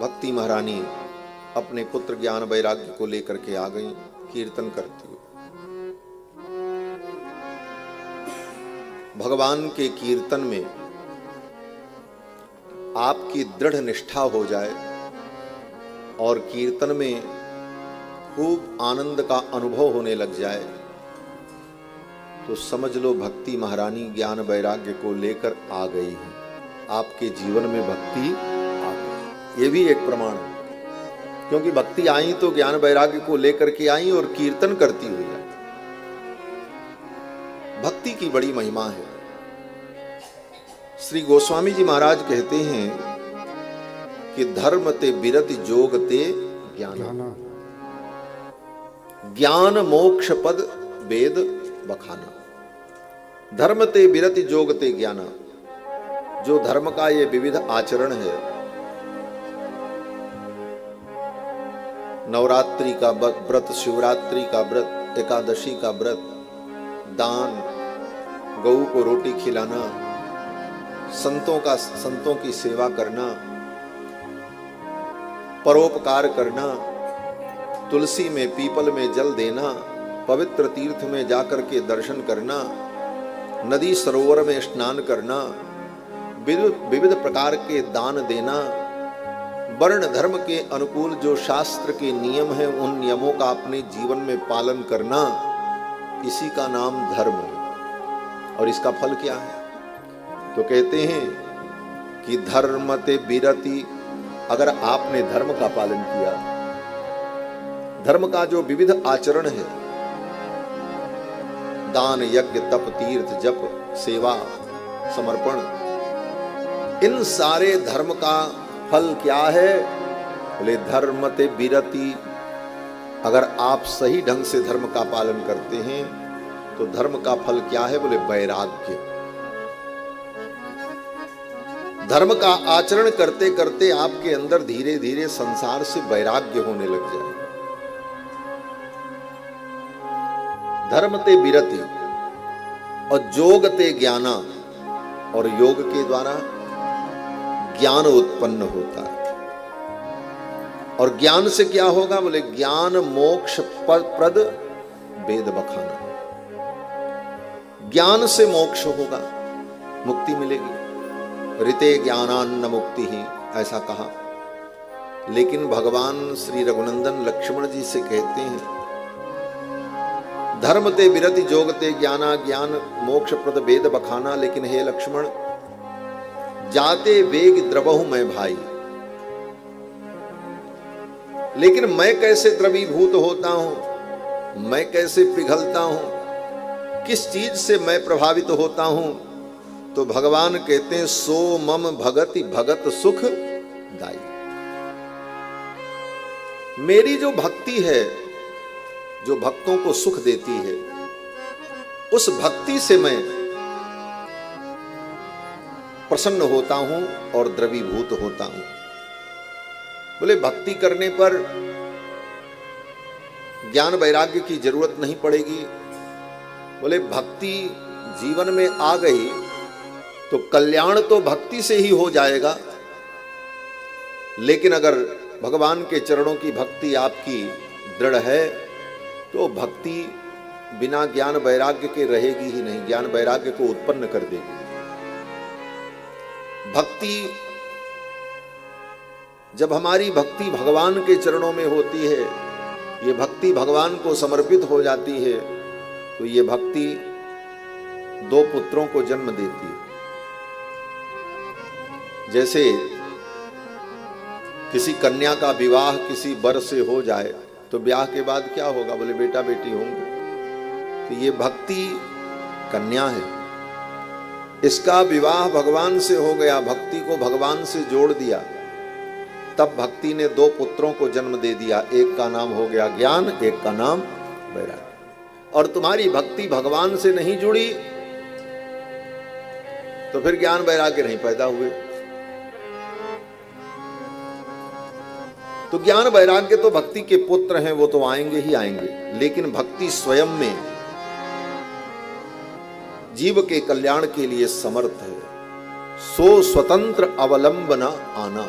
भक्ति महारानी अपने पुत्र ज्ञान वैराग्य को लेकर के आ गई कीर्तन करती हुई। भगवान के कीर्तन में आपकी दृढ़ निष्ठा हो जाए और कीर्तन में खूब आनंद का अनुभव होने लग जाए तो समझ लो भक्ति महारानी ज्ञान वैराग्य को लेकर आ गई है। आपके जीवन में भक्ति आ गई, ये भी एक प्रमाण है। क्योंकि भक्ति आई तो ज्ञान वैराग्य को लेकर के आई और कीर्तन करती हुई आई। भक्ति की बड़ी महिमा है। श्री गोस्वामी जी महाराज कहते हैं कि धर्म ते बिरति जोग ते ज्ञान, ज्ञान मोक्ष पद वेद बखाना। धर्म ते बिरति जोग ते ज्ञान, जो धर्म का ये विविध आचरण है, नवरात्रि का व्रत, शिवरात्रि का व्रत, एकादशी का व्रत, दान, गऊ को रोटी खिलाना, संतों की सेवा करना, परोपकार करना, तुलसी में पीपल में जल देना, पवित्र तीर्थ में जाकर के दर्शन करना, नदी सरोवर में स्नान करना, विविध प्रकार के दान देना, वर्ण धर्म के अनुकूल जो शास्त्र के नियम हैं उन नियमों का अपने जीवन में पालन करना, इसी का नाम धर्म है। और इसका फल क्या है? तो कहते हैं कि धर्म ते बिरति, अगर आपने धर्म का पालन किया, धर्म का जो विविध आचरण है, दान यज्ञ तप तीर्थ जप सेवा समर्पण, इन सारे धर्म का फल क्या है? बोले धर्म ते बिरति। अगर आप सही ढंग से धर्म का पालन करते हैं तो धर्म का फल क्या है? बोले वैराग्य। धर्म का आचरण करते करते आपके अंदर धीरे धीरे संसार से वैराग्य होने लग जाए। धर्म ते बिरति और जोग ते ज्ञाना, और योग के द्वारा ज्ञान उत्पन्न होता है। और ज्ञान से क्या होगा? बोले ज्ञान मोक्ष प्रद वेद बखाना। ज्ञान से मोक्ष होगा, मुक्ति मिलेगी। ऋते ज्ञानान्न मुक्ति ही, ऐसा कहा। लेकिन भगवान श्री रघुनंदन लक्ष्मण जी से कहते हैं धर्म ते बिरति जोग ते ज्ञाना, ज्ञान मोक्ष प्रद वेद बखाना। लेकिन हे लक्ष्मण, जाते वेग द्रवहु मैं भाई, लेकिन मैं कैसे द्रवीभूत होता हूं, मैं कैसे पिघलता हूं, किस चीज से मैं प्रभावित होता हूं? तो भगवान कहते हैं सो मम भगति भगत सुख दाई। मेरी जो भक्ति है, जो भक्तों को सुख देती है, उस भक्ति से मैं प्रसन्न होता हूं और द्रवीभूत होता हूं। बोले भक्ति करने पर ज्ञान वैराग्य की जरूरत नहीं पड़ेगी। बोले भक्ति जीवन में आ गई तो कल्याण तो भक्ति से ही हो जाएगा। लेकिन अगर भगवान के चरणों की भक्ति आपकी दृढ़ है तो भक्ति बिना ज्ञान वैराग्य के रहेगी ही नहीं, ज्ञान वैराग्य को उत्पन्न कर देगी। भक्ति, जब हमारी भक्ति भगवान के चरणों में होती है, ये भक्ति भगवान को समर्पित हो जाती है, तो ये भक्ति दो पुत्रों को जन्म देती है। जैसे किसी कन्या का विवाह किसी वर से हो जाए तो ब्याह के बाद क्या होगा? बोले बेटा बेटी होंगे। तो ये भक्ति कन्या है, इसका विवाह भगवान से हो गया, भक्ति को भगवान से जोड़ दिया, तब भक्ति ने दो पुत्रों को जन्म दे दिया। एक का नाम हो गया ज्ञान, एक का नाम वैराग्य। और तुम्हारी भक्ति भगवान से नहीं जुड़ी तो फिर ज्ञान वैराग्य नहीं पैदा हुए। तो ज्ञान वैराग्य तो भक्ति के पुत्र हैं, वो तो आएंगे ही आएंगे। लेकिन भक्ति स्वयं में जीव के कल्याण के लिए समर्थ है। सो स्वतंत्र अवलंबना आना।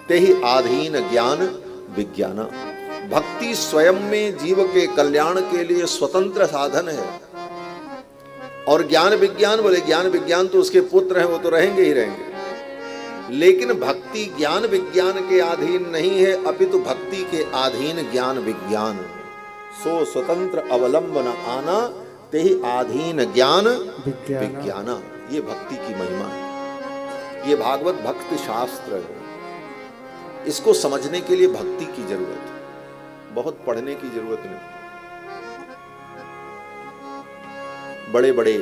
ते ही आधीन ज्ञान विज्ञान। भक्ति स्वयं में जीव के कल्याण के लिए स्वतंत्र साधन है। और ज्ञान विज्ञान, बोले ज्ञान विज्ञान तो उसके पुत्र हैं, वो तो रहेंगे ही रहेंगे, लेकिन भक्ति ज्ञान विज्ञान के अधीन नहीं है, अपितु भक्ति के अधीन ज्ञान विज्ञान। सो स्वतंत्र अवलंबन आना ते ही आधीन ज्ञान विज्ञान। ये भक्ति की महिमा है। ये भागवत भक्ति शास्त्र है। इसको समझने के लिए भक्ति की जरूरत है, बहुत पढ़ने की जरूरत नहीं। बड़े बड़े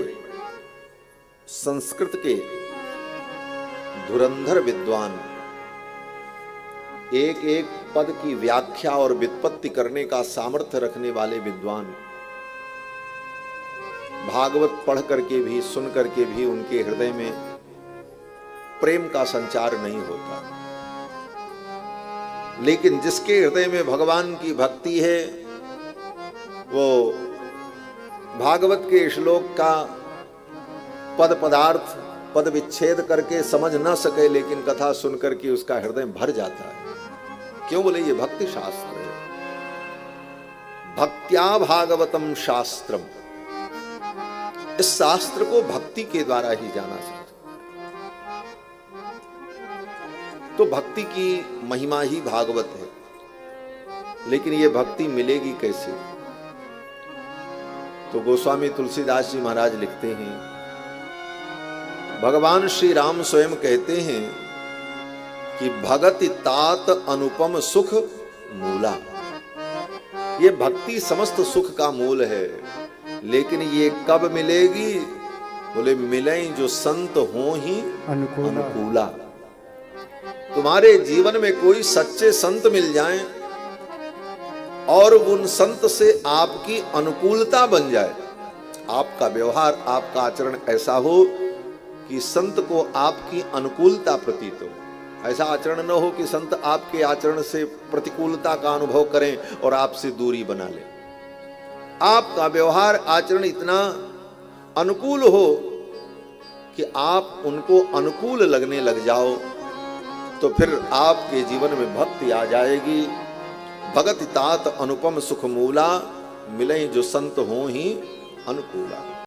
संस्कृत के धुरंधर विद्वान एक एक पद की व्याख्या और व्युत्पत्ति करने का सामर्थ्य रखने वाले विद्वान, भागवत पढ़ करके भी सुन करके भी उनके हृदय में प्रेम का संचार नहीं होता। लेकिन जिसके हृदय में भगवान की भक्ति है, वो भागवत के श्लोक का पद पदार्थ पद विच्छेद करके समझ ना सके, लेकिन कथा सुन करके उसका हृदय भर जाता है। क्यों? बोले ये भक्ति शास्त्र है। भक्त्या भागवतम शास्त्रम। इस शास्त्र को भक्ति के द्वारा ही जाना सकता। तो भक्ति की महिमा ही भागवत है। लेकिन ये भक्ति मिलेगी कैसे? तो गोस्वामी तुलसीदास जी महाराज लिखते हैं, भगवान श्री राम स्वयं कहते हैं कि भगति तात अनुपम सुख मूला। ये भक्ति समस्त सुख का मूल है। लेकिन ये कब मिलेगी? बोले मिले जो संत हो ही अनुकूला। तुम्हारे जीवन में कोई सच्चे संत मिल जाएं और उन संत से आपकी अनुकूलता बन जाए, आपका व्यवहार आपका आचरण ऐसा हो कि संत को आपकी अनुकूलता प्रतीत हो। ऐसा आचरण न हो कि संत आपके आचरण से प्रतिकूलता का अनुभव करें और आपसे दूरी बना लें। आपका व्यवहार आचरण इतना अनुकूल हो कि आप उनको अनुकूल लगने लग जाओ, तो फिर आपके जीवन में भक्ति आ जाएगी। भगति तात अनुपम सुख मूला, मिले जो संत हो ही अनुकूला।